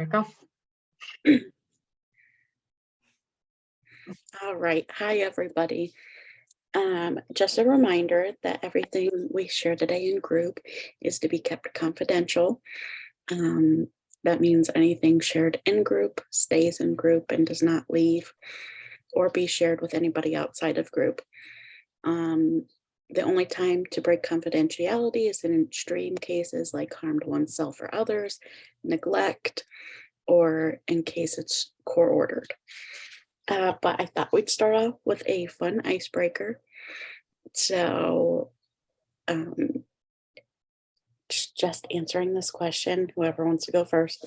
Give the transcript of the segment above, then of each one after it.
There you go. All right. Hi, everybody. Just a reminder that everything we share today in group is to be kept confidential. Um, that means anything shared in group stays in group and does not leave or be shared with anybody outside of group. Um, the only time to break confidentiality is in extreme cases like harm to oneself or others, neglect, or in case it's court ordered. But I thought we'd start off with a fun icebreaker. So, um, just answering this question, whoever wants to go first.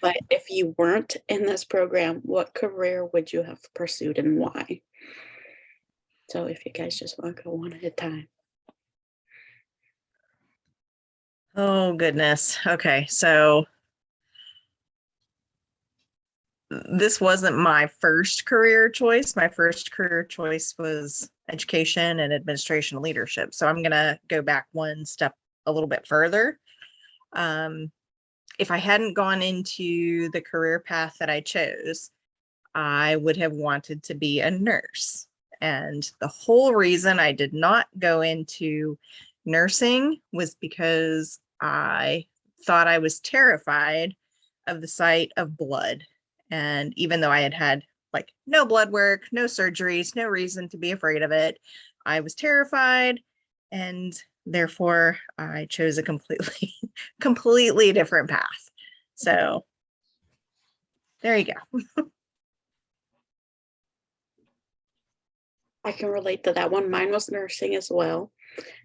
But if you weren't in this program, what career would you have pursued and why? So if you guys just want to go one at a time. Oh, goodness. Okay, so this wasn't my first career choice. My first career choice was education and administration leadership. So I'm going to go back one step a little bit further. If I hadn't gone into the career path that I chose, I would have wanted to be a nurse. And the whole reason I did not go into nursing was because I thought I was terrified of the sight of blood. And even though I had had like no blood work, no surgeries, no reason to be afraid of it, I was terrified. And therefore I chose a completely different path. So there you go. I can relate to that one. Mine was nursing as well.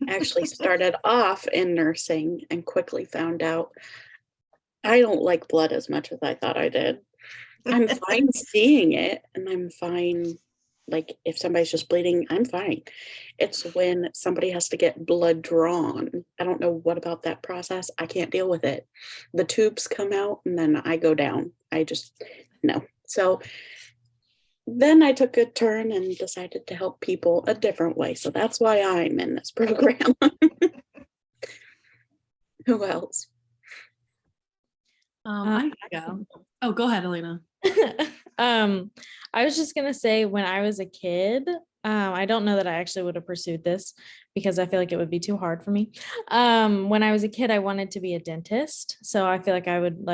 I actually started off in nursing and quickly found out I don't like blood as much as I thought I did. I'm fine seeing it and I'm fine. Like if somebody's just bleeding, I'm fine. It's when somebody has to get blood drawn. I don't know what about that process. I can't deal with it. The tubes come out and then I go down. I just, no. So then I took a turn and decided to help people a different way. So that's why I'm in this program. Who else? I can go. Oh, go ahead, Elena. I was just gonna say when I was a kid, I don't know that I actually would have pursued this because I feel like it would be too hard for me. When I was a kid, I wanted to be a dentist. So I feel like I would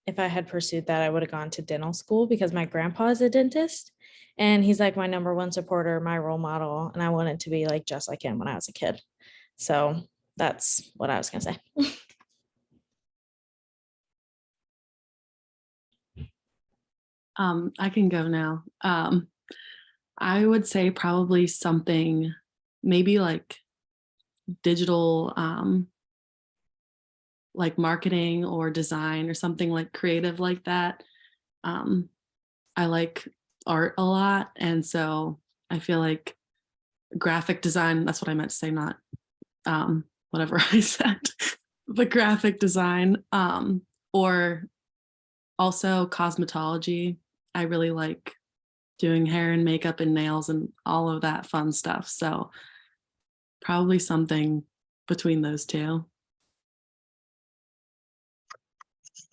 if I had pursued that, I would have gone to dental school because my grandpa is a dentist and he's like my number one supporter, my role model. And I wanted to be like just like him when I was a kid. So that's what I was gonna say. I can go now. I would say probably something maybe like digital, like marketing or design or something like creative like that. I like art a lot. And so I feel like graphic design, that's what I meant to say, not whatever I said, but graphic design, or also cosmetology. I really like doing hair and makeup and nails and all of that fun stuff. So probably something between those two.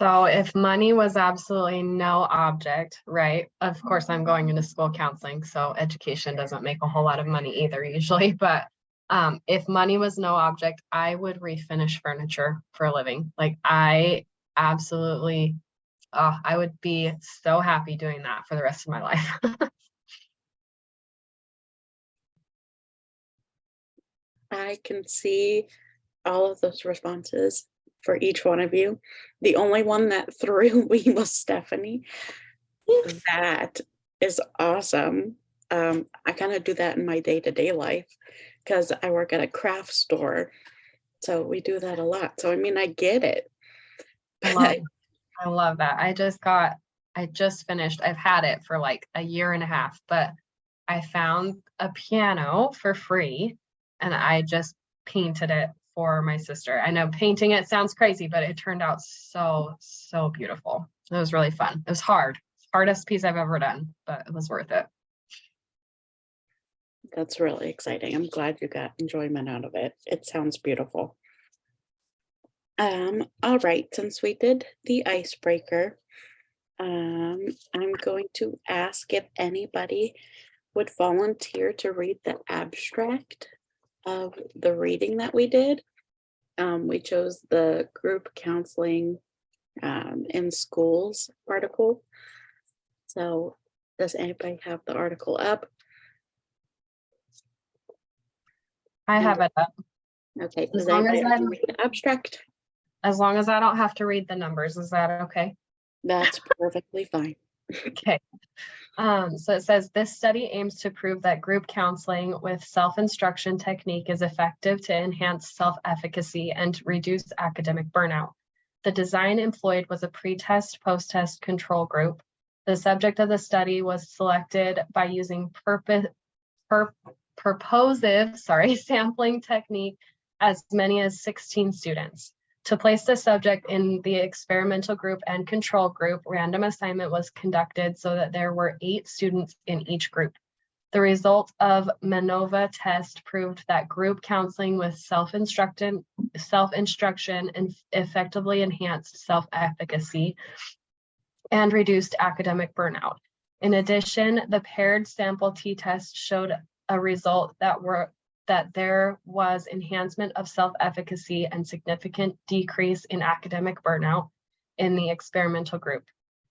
So if money was absolutely no object, right? Of course, I'm going into school counseling, so education doesn't make a whole lot of money either usually. But if money was no object, I would refinish furniture for a living. Like I absolutely, I would be so happy doing that for the rest of my life. I can see all of those responses for each one of you. The only one that threw me was Stephanie. That is awesome. I kind of do that in my day-to-day life because I work at a craft store. So we do that a lot. So I mean, I get it. I love that. I just finished, I've had it for like a year and a half, but I found a piano for free and I just painted it for my sister. I know painting it sounds crazy, but it turned out so beautiful. It was really fun. It was hard. Hardest piece I've ever done, but it was worth it. That's really exciting. I'm glad you got enjoyment out of it. It sounds beautiful. All right, since we did the icebreaker, I'm going to ask if anybody would volunteer to read the abstract of the reading that we did. We chose the group counseling in schools article. So does anybody have the article up? I have it up. Okay, As does long anybody as have to I'm- read the abstract? As long as I don't have to read the numbers, is that okay? That's perfectly fine. Okay. So it says this study aims to prove that group counseling with self-instruction technique is effective to enhance self-efficacy and reduce academic burnout. The design employed was a pre-test, post-test control group. The subject of the study was selected by using purposive sampling technique as many as 16 students. To place the subject in the experimental group and control group, random assignment was conducted so that there were 8 students in each group. The result of MANOVA test proved that group counseling with self-instruction and effectively enhanced self-efficacy and reduced academic burnout. In addition, the paired sample t-test showed a result that there was enhancement of self-efficacy and significant decrease in academic burnout in the experimental group.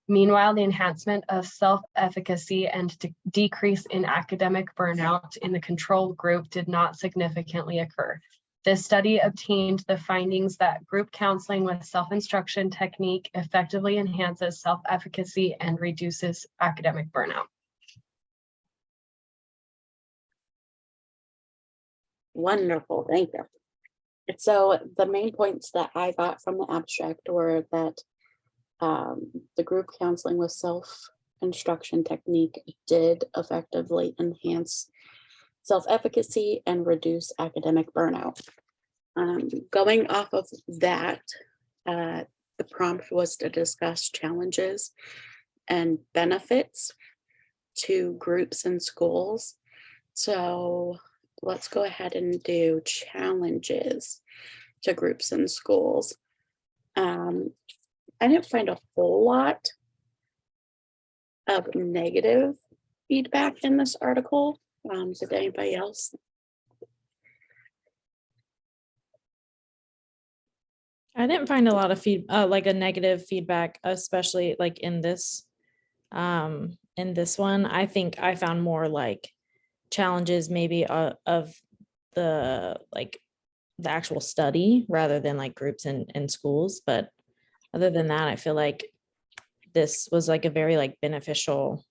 Meanwhile, the enhancement of self-efficacy and decrease in academic burnout in the control group did not significantly occur. This study obtained the findings that group counseling with self-instruction technique effectively enhances self-efficacy and reduces academic burnout. Wonderful, thank you. So the main points that I got from the abstract were that the group counseling with self-instruction technique did effectively enhance self-efficacy and reduce academic burnout. Going off of that, the prompt was to discuss challenges and benefits to groups and schools. So let's go ahead and do challenges to groups and schools. I didn't find a whole lot of negative feedback in this article. Did anybody else? I didn't find a lot of like a negative feedback, especially like in this one. I think I found more like challenges maybe of the like the actual study rather than like groups and schools. But other than that, I feel like this was like a very like beneficial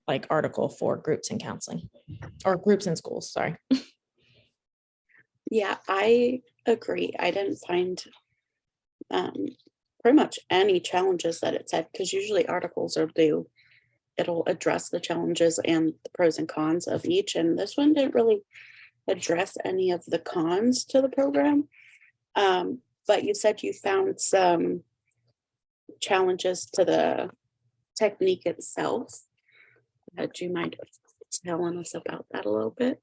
like article for groups and counseling or groups and schools, sorry. Yeah, I agree. I didn't find pretty much any challenges that it said, because usually articles it'll address the challenges and the pros and cons of each. And this one didn't really address any of the cons to the program. But you said you found some challenges to the technique itself. Do you mind telling us about that a little bit?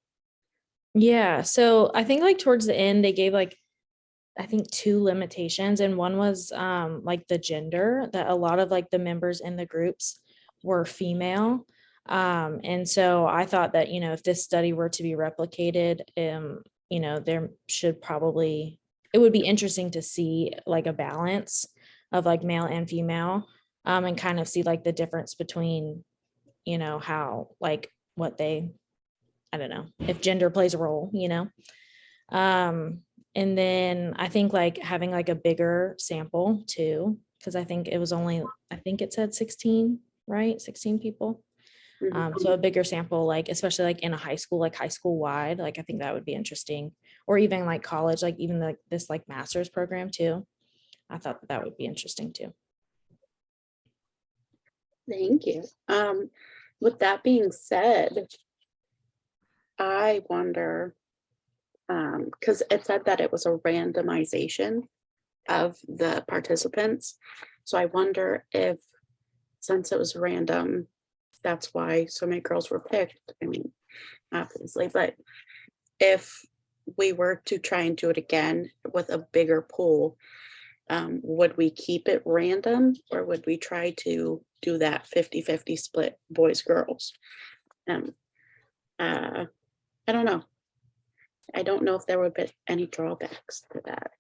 Yeah, so I think like towards the end they gave like I think 2 limitations, and one was like the gender, that a lot of like the members in the groups were female. And so I thought that, you know, if this study were to be replicated, you know, there should probably, it would be interesting to see like a balance of like male and female, and kind of see like the difference between, you know, how like what they, I don't know, if gender plays a role, you know. And then I think like having like a bigger sample too, because I think it was only, I think it said 16, right? 16 people. So a bigger sample, like especially like in a high school, like high school wide, like I think that would be interesting. Or even like college, like even like this like master's program too. I thought that would be interesting too. Thank you. With that being said, I wonder, because it said that it was a randomization of the participants. So I wonder if, since it was random, that's why so many girls were picked. I mean, obviously, but if we were to try and do it again with a bigger pool, would we keep it random or would we try to do that 50-50 split boys, girls? Um, I don't know. I don't know if there would be any drawbacks to that.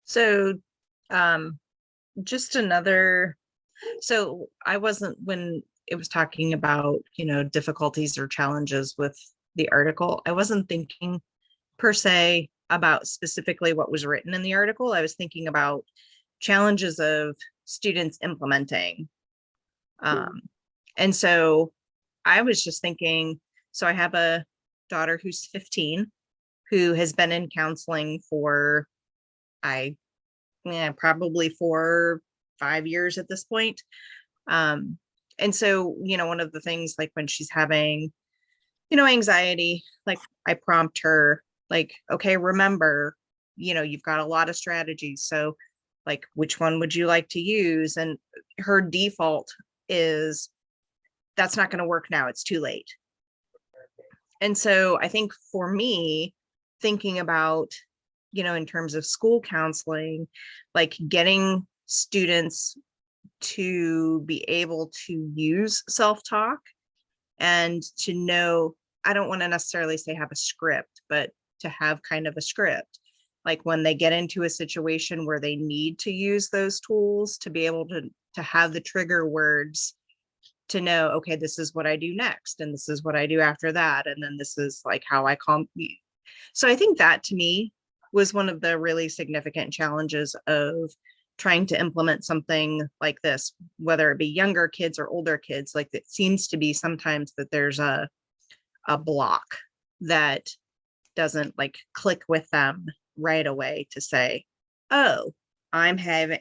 So, just another, so I wasn't, when it was talking about, difficulties or challenges with the article, I wasn't thinking per se about specifically what was written in the article. I was thinking about challenges of students implementing. And so I was just thinking, so I have a daughter who's 15 who has been in counseling for probably 4 or 5 years at this point. And so, one of the things, like when she's having, anxiety, like I prompt her, like, okay, remember, you've got a lot of strategies. So like, which one would you like to use? And her default is, that's not going to work now. It's too late. And so I think for me, thinking about, in terms of school counseling, like getting students to be able to use self-talk and to know, I don't want to necessarily say have a script, but to have kind of a script. Like when they get into a situation where they need to use those tools, to be able to have the trigger words to know, okay, this is what I do next, and this is what I do after that, and then this is like how I calm. So I think that to me was one of the really significant challenges of trying to implement something like this, whether it be younger kids or older kids. Like it seems to be sometimes that there's a block that doesn't like click with them right away to say, oh, I'm having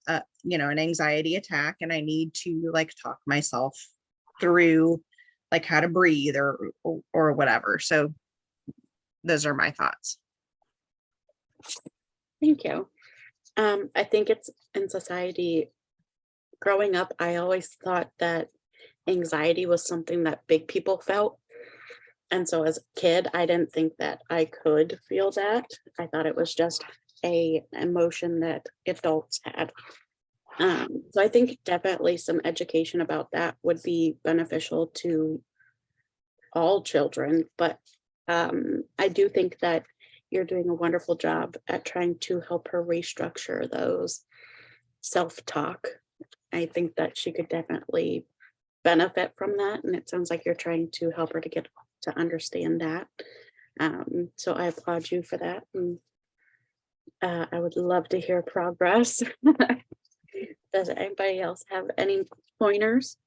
an anxiety attack and I need to like talk myself through like how to breathe or whatever. So those are my thoughts. Thank you. I think it's in society. Growing up, I always thought that anxiety was something that big people felt. And so as a kid, I didn't think that I could feel that. I thought it was just a emotion that adults had. So I think definitely some education about that would be beneficial to all children. But I do think that you're doing a wonderful job at trying to help her restructure those self-talk. I think that she could definitely benefit from that. And it sounds like you're trying to help her to get to understand that. So I applaud you for that. And I would love to hear progress. Does anybody else have any pointers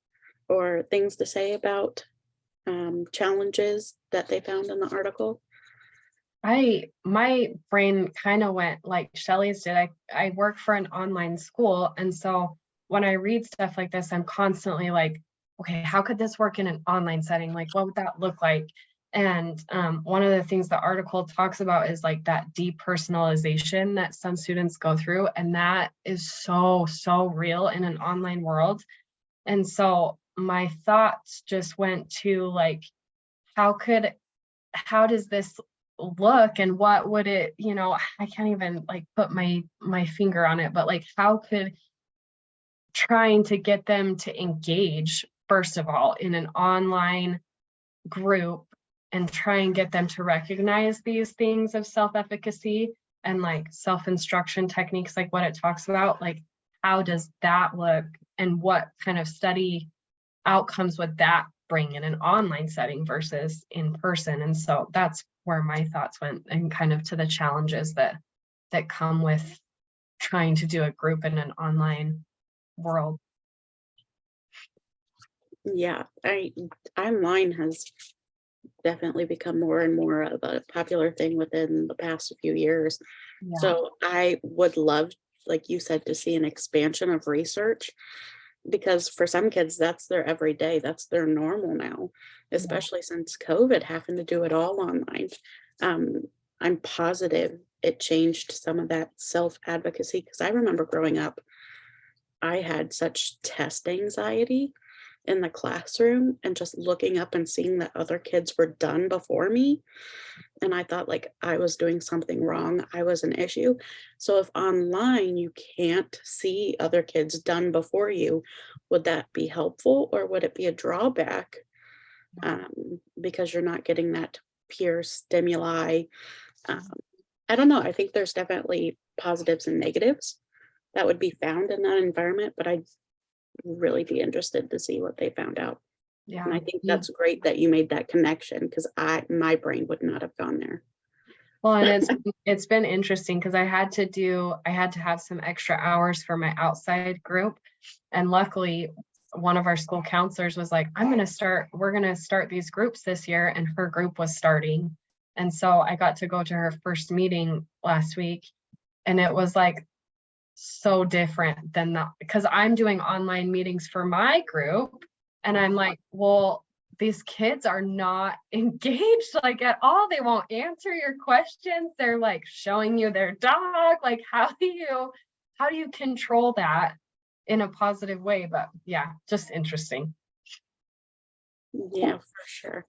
or things to say about challenges that they found in the article? My brain kind of went like Shelley's did. I work for an online school. And so when I read stuff like this, I'm constantly like, okay, how could this work in an online setting? Like, what would that look like? And one of the things the article talks about is like that depersonalization that some students go through. And that is so, so real in an online world. And so my thoughts just went to like, how does this look and what would it, I can't even like put my finger on it, but like how could trying to get them to engage, first of all, in an online group and try and get them to recognize these things of self-efficacy and like self-instruction techniques, like what it talks about, like how does that look and what kind of study outcomes would that bring in an online setting versus in person? And so that's where my thoughts went, and kind of to the challenges that come with trying to do a group in an online world. Yeah, online has definitely become more and more of a popular thing within the past few years. Yeah. So I would love, like you said, to see an expansion of research, because for some kids, that's their everyday, that's their normal now, especially since COVID, having to do it all online. I'm positive it changed some of that self-advocacy, because I remember growing up, I had such test anxiety in the classroom and just looking up and seeing that other kids were done before me. And I thought like I was doing something wrong. I was an issue. So if online you can't see other kids done before you, would that be helpful or would it be a drawback? Because you're not getting that peer stimuli. Um, I don't know. I think there's definitely positives and negatives that would be found in that environment, but I'd really be interested to see what they found out. Yeah. And I think that's great that you made that connection because my brain would not have gone there. Well, and it's been interesting because I had to have some extra hours for my outside group. And luckily, one of our school counselors was like, we're going to start these groups this year. And her group was starting. And so I got to go to her first meeting last week. And it was like so different than that because I'm doing online meetings for my group. And I'm like, well, these kids are not engaged like at all. They won't answer your questions. They're like showing you their dog. Like, how do you control that in a positive way? But yeah, just interesting. Yeah, for sure.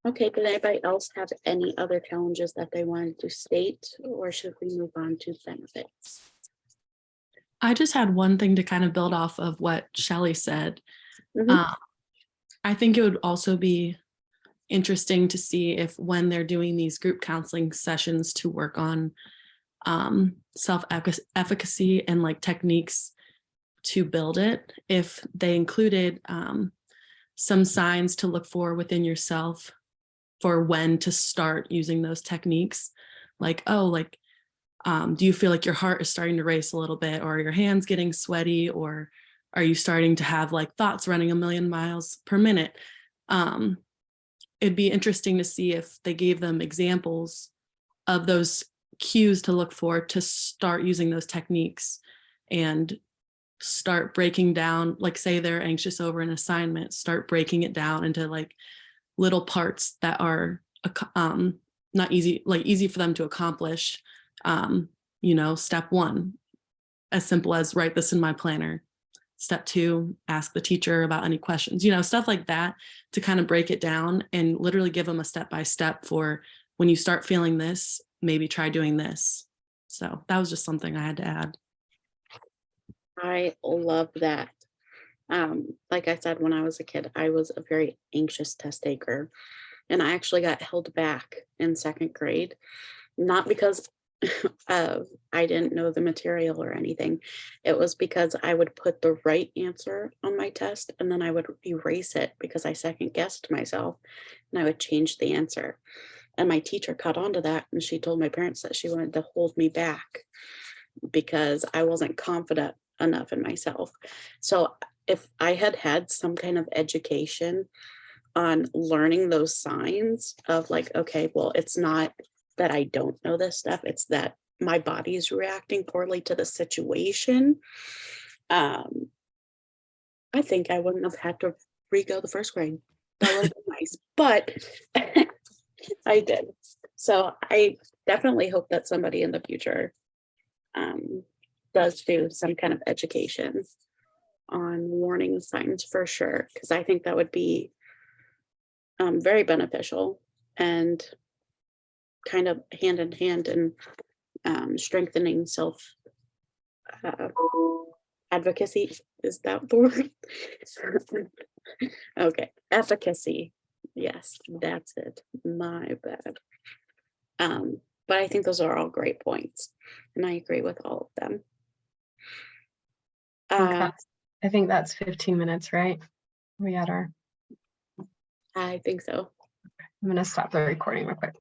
Okay, did anybody else have any other challenges that they wanted to state, or should we move on to benefits? I just had one thing to kind of build off of what Shelley said. Mhm. I think it would also be interesting to see if when they're doing these group counseling sessions to work on self-efficacy and like techniques to build it, if they included some signs to look for within yourself for when to start using those techniques. Like, oh, like, do you feel like your heart is starting to race a little bit, or your hands getting sweaty, or are you starting to have like thoughts running a million miles per minute? It'd be interesting to see if they gave them examples of those cues to look for to start using those techniques and start breaking down, like say they're anxious over an assignment, start breaking it down into like little parts that are not easy, like easy for them to accomplish. Step 1, as simple as write this in my planner. Step 2, ask the teacher about any questions, stuff like that, to kind of break it down and literally give them a step-by-step for when you start feeling this, maybe try doing this. So that was just something I had to add. I love that. Like I said, when I was a kid, I was a very anxious test taker, and I actually got held back in 2nd grade, not because of I didn't know the material or anything. It was because I would put the right answer on my test and then I would erase it because I second guessed myself and I would change the answer. And my teacher caught on to that and she told my parents that she wanted to hold me back because I wasn't confident enough in myself. So if I had had some kind of education on learning those signs of like, okay, well, it's not that I don't know this stuff, it's that my body is reacting poorly to the situation. I think I wouldn't have had to re-go the 1st grade. That would have been nice, but I did. So I definitely hope that somebody in the future does do some kind of education on warning signs for sure, because I think that would be very beneficial and kind of hand in hand in strengthening self advocacy. Is that the word? Okay, efficacy. Yes, that's it. My bad. But I think those are all great points, and I agree with all of them. I think that's 15 minutes, right? We had our. I think so. I'm going to stop the recording real quick.